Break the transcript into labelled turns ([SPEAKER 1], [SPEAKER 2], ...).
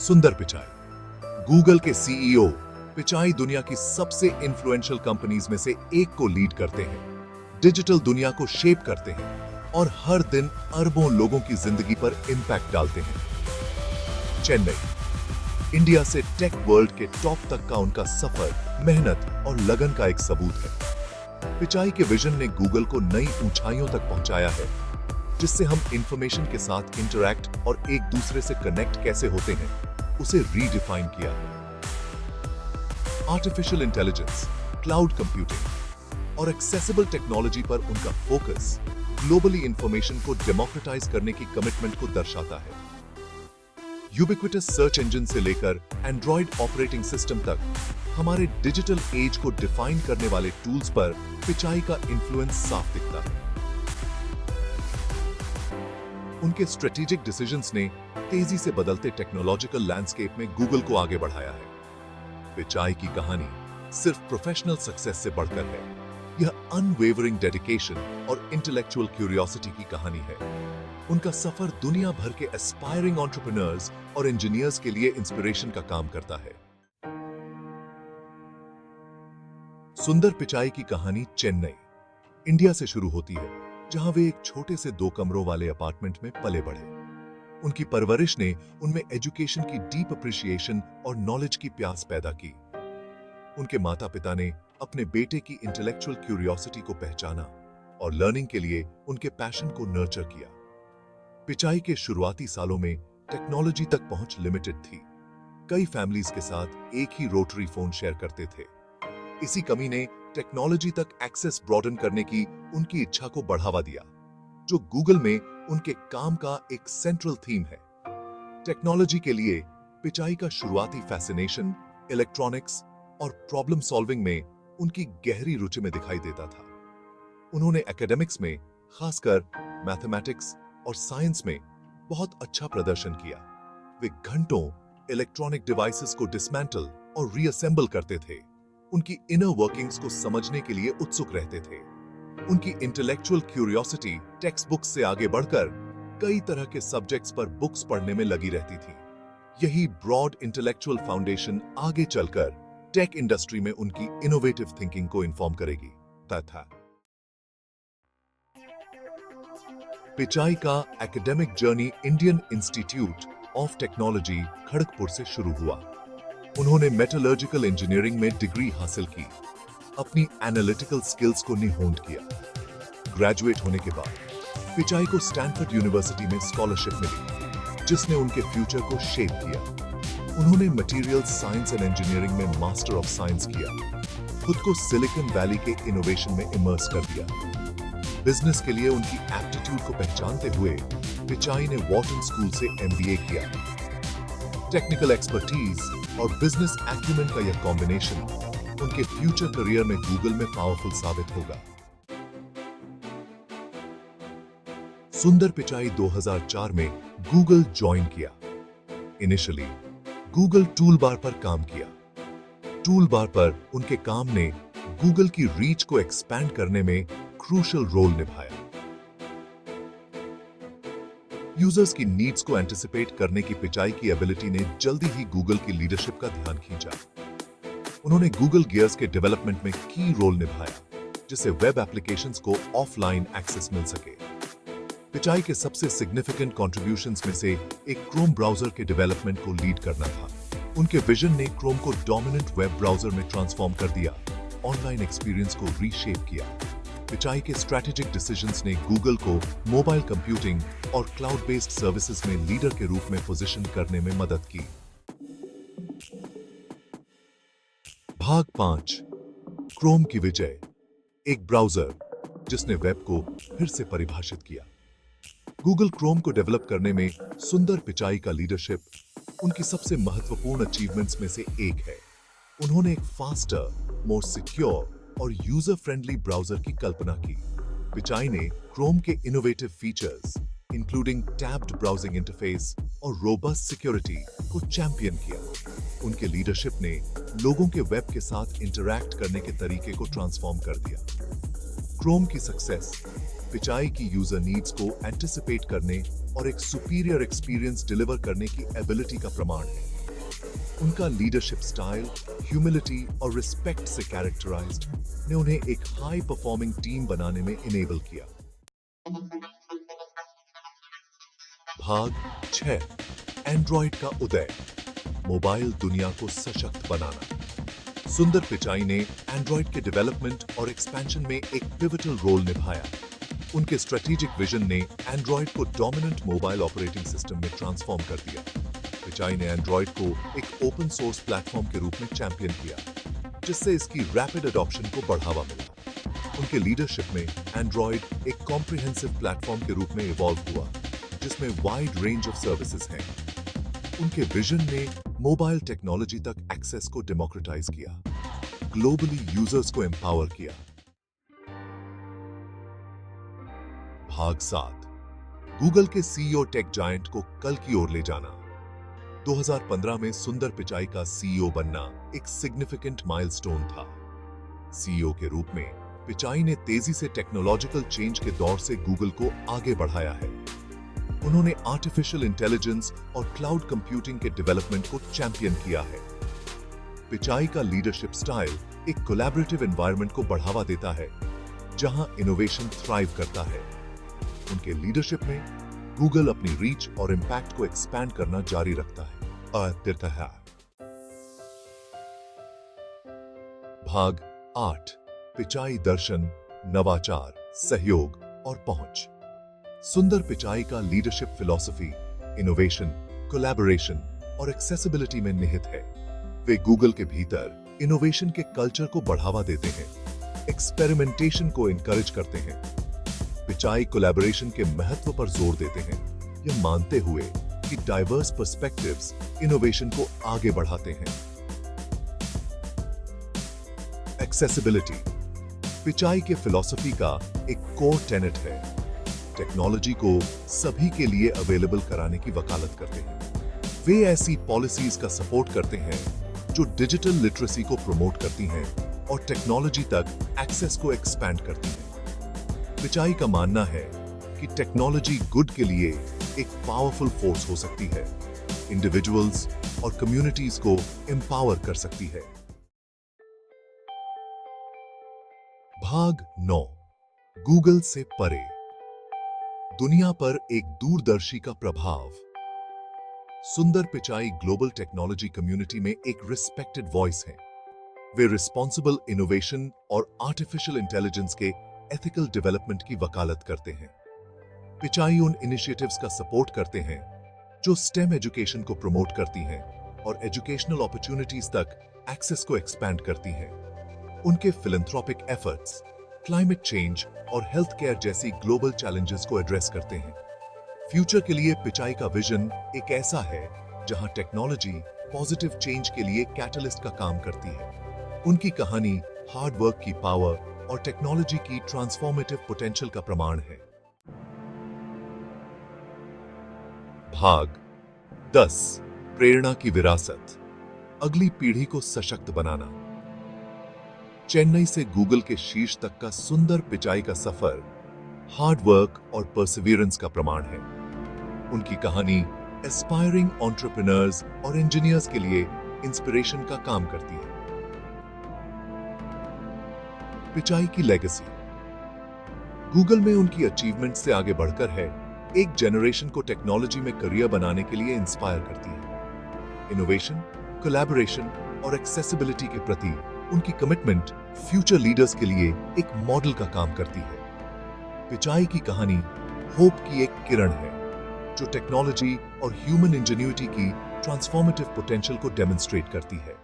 [SPEAKER 1] सुंदर पिचाई गूगल के सीईओ पिचाई दुनिया की सबसे इन्फ्लुएंशियल कंपनीज में से एक को लीड करते हैं, डिजिटल दुनिया को शेप करते हैं और हर दिन अरबों लोगों की जिंदगी पर इंपैक्ट डालते हैं। चेन्नई इंडिया से टेक वर्ल्ड के टॉप तक का उनका सफर, मेहनत और लगन का एक सबूत है। पिचाई के विजन ने गूगल को नई ऊंचाइयों तक पहुंचाया है, जिससे हम इंफॉर्मेशन के साथ इंटरैक्ट और एक दूसरे से कनेक्ट कैसे होते हैं उसे रीडिफाइन किया है। आर्टिफिशियल इंटेलिजेंस, क्लाउड कंप्यूटिंग और एक्सेसिबल टेक्नोलॉजी पर उनका फोकस ग्लोबली इंफॉर्मेशन को डेमोक्रेटाइज करने की कमिटमेंट को दर्शाता है। यूबिक्विटस सर्च इंजन से लेकर एंड्रॉइड ऑपरेटिंग सिस्टम तक हमारे डिजिटल एज को डिफाइन करने वाले टूल्स पर पिचाई का इन्फ्लुएंस साफ दिखता है। उनके स्ट्रेटेजिक डिसीजंस ने तेजी से बदलते टेक्नोलॉजिकल लैंडस्केप में गूगल को आगे बढ़ाया है। पिचाई की कहानी सिर्फ प्रोफेशनल सक्सेस से बढ़कर है, यह अनवेवरिंग डेडिकेशन और इंटेलेक्चुअल क्यूरियोसिटी की कहानी है। उनका सफर दुनिया भर के एस्पायरिंग एंटरप्रेन्योर्स और इंजीनियर्स के लिए इंस्पिरेशन का काम करता है। सुंदर पिचाई की कहानी चेन्नई, इंडिया से शुरू होती है, जहां वे एक छोटे से 2 कमरों वाले अपार्टमेंट में पले बढ़े। उनकी परवरिश ने उनमें एजुकेशन की डीप अप्रिसिएशन और नॉलेज की प्यास पैदा की। उनके माता पिता ने अपने बेटे की इंटेलेक्चुअल क्यूरियोसिटी को पहचाना और लर्निंग के लिए उनके पैशन को नर्चर किया। पिचाई के शुरुआती सालों में टेक्नोलॉजी तक पहुंच लिमिटेड थी। कई फैमिलीज के साथ एक ही रोटरी फोन शेयर करते थे। इसी कमी ने टेक्नोलॉजी तक एक्सेस ब्रॉडन करने की उनकी इच्छा को बढ़ावा दिया, जो गूगल में उनके काम का एक सेंट्रल थीम है। टेक्नोलॉजी के लिए पिचाई का शुरुआती फैसिनेशन इलेक्ट्रॉनिक्स और प्रॉब्लम सॉल्विंग में उनकी गहरी रुचि में दिखाई देता था। उन्होंने एकेडमिक्स में, खासकर मैथमेटिक्स और साइंस में बहुत अच्छा प्रदर्शन किया। वे घंटों इलेक्ट्रॉनिक डिवाइसेस को डिसमेंटल और रीअसेंबल करते थे, उनकी इनर वर्किंग्स को समझने के लिए उत्सुक रहते थे। उनकी इंटेलेक्चुअल क्यूरियोसिटी टेक्स्ट बुक्स से आगे बढ़कर कई तरह के सब्जेक्ट्स पर बुक्स पढ़ने में लगी रहती थी। यही ब्रॉड इंटेलेक्चुअल फाउंडेशन आगे चलकर टेक इंडस्ट्री में उनकी इनोवेटिव थिंकिंग को इन्फॉर्म करेगी। तथा पिचाई का academic journey Indian institute of technology Kharagpur से शुरू हुआ। उन्होंने मेटलर्जिकल इंजीनियरिंग में डिग्री हासिल की, अपनी एनालिटिकल स्किल्स को निहोंड किया। ग्रेजुएट होने के बाद पिचाई को स्टैनफोर्ड यूनिवर्सिटी में स्कॉलरशिप मिली, जिसने उनके फ्यूचर को शेप किया। उन्होंने मटेरियल साइंस एंड इंजीनियरिंग में मास्टर ऑफ साइंस किया, खुद को सिलिकॉन वैली के इनोवेशन में इमर्स कर दिया। बिजनेस के लिए उनकी एप्टीट्यूड को पहचानते हुए पिचाई ने वॉर्टन स्कूल से एमबीए किया। टेक्निकल एक्सपर्टीज और बिजनेस एक्यूमेंट का यह कॉम्बिनेशन उनके फ्यूचर करियर में गूगल में पावरफुल साबित होगा। सुंदर पिचाई 2004 में गूगल ज्वाइन किया। इनिशियली गूगल टूल बार पर काम किया। टूल बार पर उनके काम ने गूगल की रीच को एक्सपैंड करने में क्रूशियल रोल निभाया। यूजर्स की नीड्स को एंटिसिपेट करने की पिचाई की एबिलिटी ने जल्दी ही गूगल की लीडरशिप का ध्यान खींचा। उन्होंने गूगल गियर्स के डेवलपमेंट में की रोल निभाया, जिससे वेब एप्लीकेशंस को ऑफलाइन एक्सेस मिल सके। पिचाई के सबसे सिग्निफिकेंट कंट्रीब्यूशंस में से एक क्रोम ब्राउजर के डेवलपमेंट को लीड करना था। उनके विजन ने क्रोम को डोमिनेंट वेब ब्राउजर में ट्रांसफॉर्म कर दिया, ऑनलाइन एक्सपीरियंस को रीशेप किया। पिचाई के स्ट्रैटेजिक डिसीजंस ने गूगल को मोबाइल कंप्यूटिंग और क्लाउड बेस्ड सर्विसेज में लीडर के रूप में पोजीशन करने में मदद की। भाग 5, क्रोम की विजय, एक ब्राउजर जिसने वेब को फिर से परिभाषित किया। गूगल क्रोम को डेवलप करने में सुंदर पिचाई का लीडरशिप उनकी सबसे महत्वपूर्ण अचीवमेंट्स में से एक है। उन्होंने एक फास्टर, मोर सिक्योर और यूजर फ्रेंडली ब्राउजर की कल्पना की। पिचाई ने क्रोम के innovative features, including tabbed browsing interface और रोबस्ट सिक्योरिटी को चैंपियन किया। उनके लीडरशिप ने लोगों के वेब के साथ इंटरैक्ट करने के तरीके को ट्रांसफॉर्म कर दिया। क्रोम की सक्सेस पिचाई की यूजर नीड्स को एंटिसिपेट करने और एक सुपीरियर एक्सपीरियंस डिलीवर करने की एबिलिटी का प्रमाण है। उनका लीडरशिप स्टाइल, ह्यूमिलिटी और रिस्पेक्ट से कैरेक्टराइज्ड ने उन्हें एक हाई परफॉर्मिंग टीम बनाने में इनेबल किया। भाग 6, एंड्रॉइड का उदय, मोबाइल दुनिया को सशक्त बनाना। सुंदर पिचाई ने एंड्रॉइड के डेवलपमेंट और एक्सपेंशन में एक पिवटल रोल निभाया। उनके स्ट्रेटेजिक विजन ने एंड्रॉइड को डोमिनेंट मोबाइल ऑपरेटिंग सिस्टम में ट्रांसफॉर्म कर दिया। पिचाई ने एंड्रॉइड को एक ओपन सोर्स प्लेटफॉर्म के रूप में चैंपियन किया, जिससे इसकी रैपिड अडॉप्शन को बढ़ावा मिला। उनके लीडरशिप में एंड्रॉइड एक कॉम्प्रिहेंसिव प्लेटफॉर्म के रूप में इवॉल्व हुआ, जिसमें वाइड रेंज ऑफ सर्विसेज हैं। उनके विजन ने मोबाइल टेक्नोलॉजी तक एक्सेस को डेमोक्रेटाइज किया, ग्लोबली यूजर्स को एम्पावर किया। भाग 7, गूगल के सीईओ टेक जायंट को कल की ओर ले जाना। 2015 में सुंदर पिचाई का सीईओ बनना एक सिग्निफिकेंट माइलस्टोन था। सीईओ के रूप में पिचाई ने तेजी से टेक्नोलॉजिकल चेंज के दौर से गूगल को आगे बढ़ाया है। उन्होंने आर्टिफिशियल इंटेलिजेंस और क्लाउड कंप्यूटिंग के डेवलपमेंट को चैंपियन किया है। पिचाई का लीडरशिप स्टाइल एक कोलैबोरेटिव एनवायरनमेंट को बढ़ावा देता है, जहां इनोवेशन थ्राइव करता है। उनके लीडरशिप में गूगल अपनी रीच और इंपैक्ट को एक्सपैंड करना जारी रखता है। भाग 8, पिचाई दर्शन, नवाचार, सहयोग और पहुंच। सुंदर पिचाई का लीडरशिप फिलॉसफी इनोवेशन, कोलैबोरेशन और एक्सेसिबिलिटी में निहित है। वे गूगल के भीतर इनोवेशन के कल्चर को बढ़ावा देते हैं, एक्सपेरिमेंटेशन को इनकरेज करते हैं। पिचाई कोलैबोरेशन के महत्व पर जोर देते हैं, यह मानते हुए कि डाइवर्स पर्सपेक्टिव्स इनोवेशन को आगे बढ़ाते हैं। एक्सेसिबिलिटी पिचाई के फिलॉसफी का एक कोर टेनेट है। टेक्नोलॉजी को सभी के लिए अवेलेबल कराने की वकालत करते हैं। वे ऐसी पॉलिसीज का सपोर्ट करते हैं जो डिजिटल लिटरेसी को प्रमोट करती हैं और टेक्नोलॉजी तक एक्सेस को एक्सपैंड करती हैं। पिचाई का मानना है कि टेक्नोलॉजी गुड के लिए एक पावरफुल फोर्स हो सकती है, इंडिविजुअल्स और कम्युनिटीज को एम्पावर कर सकती है। भाग 9, गूगल से परे, दुनिया पर एक दूरदर्शी का प्रभाव। सुंदर पिचाई ग्लोबल टेक्नोलॉजी कम्युनिटी में एक रिस्पेक्टेड वॉइस हैं। वे रिस्पॉन्सिबल इनोवेशन और आर्टिफिशियल इंटेलिजेंस के एथिकल डेवलपमेंट की वकालत करते हैं। पिचाई उन इनिशिएटिव्स का सपोर्ट करते हैं जो स्टेम एजुकेशन को प्रमोट करती हैं और एजुकेशनल अपॉर्चुनिटीज तक एक्सेस को एक्सपैंड करती हैं। उनके फिलैंथ्रोपिक एफर्ट्स क्लाइमेट चेंज और हेल्थ केयर जैसी ग्लोबल चैलेंजेस को एड्रेस करते हैं। फ्यूचर के लिए पिचाई का विजन एक ऐसा है जहां टेक्नोलॉजी पॉजिटिव चेंज के लिए कैटलिस्ट का काम करती है। उनकी कहानी हार्ड वर्क की पावर और टेक्नोलॉजी की ट्रांसफॉर्मेटिव पोटेंशियल का प्रमाण है। भाग 10, प्रेरणा की विरासत, अगली पीढ़ी को सशक्त बनाना। चेन्नई से गूगल के शीर्ष तक का सुंदर पिचाई का सफर हार्ड वर्क और परसिवियरेंस का प्रमाण है। उनकी कहानी एस्पायरिंग एंटरप्रेन्योर्स और इंजीनियर्स के लिए इंस्पिरेशन का काम करती है। पिचाई की लेगेसी गूगल में उनकी अचीवमेंट से आगे बढ़कर है, एक जनरेशन को टेक्नोलॉजी में करियर बनाने के लिए इंस्पायर करती है। इनोवेशन, कोलैबोरेशन और एक्सेसिबिलिटी के प्रति उनकी कमिटमेंट फ्यूचर लीडर्स के लिए एक मॉडल का काम करती है। पिचाई की कहानी होप की एक किरण है जो टेक्नोलॉजी और ह्यूमन इंजेन्युइटी की ट्रांसफॉर्मेटिव पोटेंशियल को डेमोन्स्ट्रेट करती है।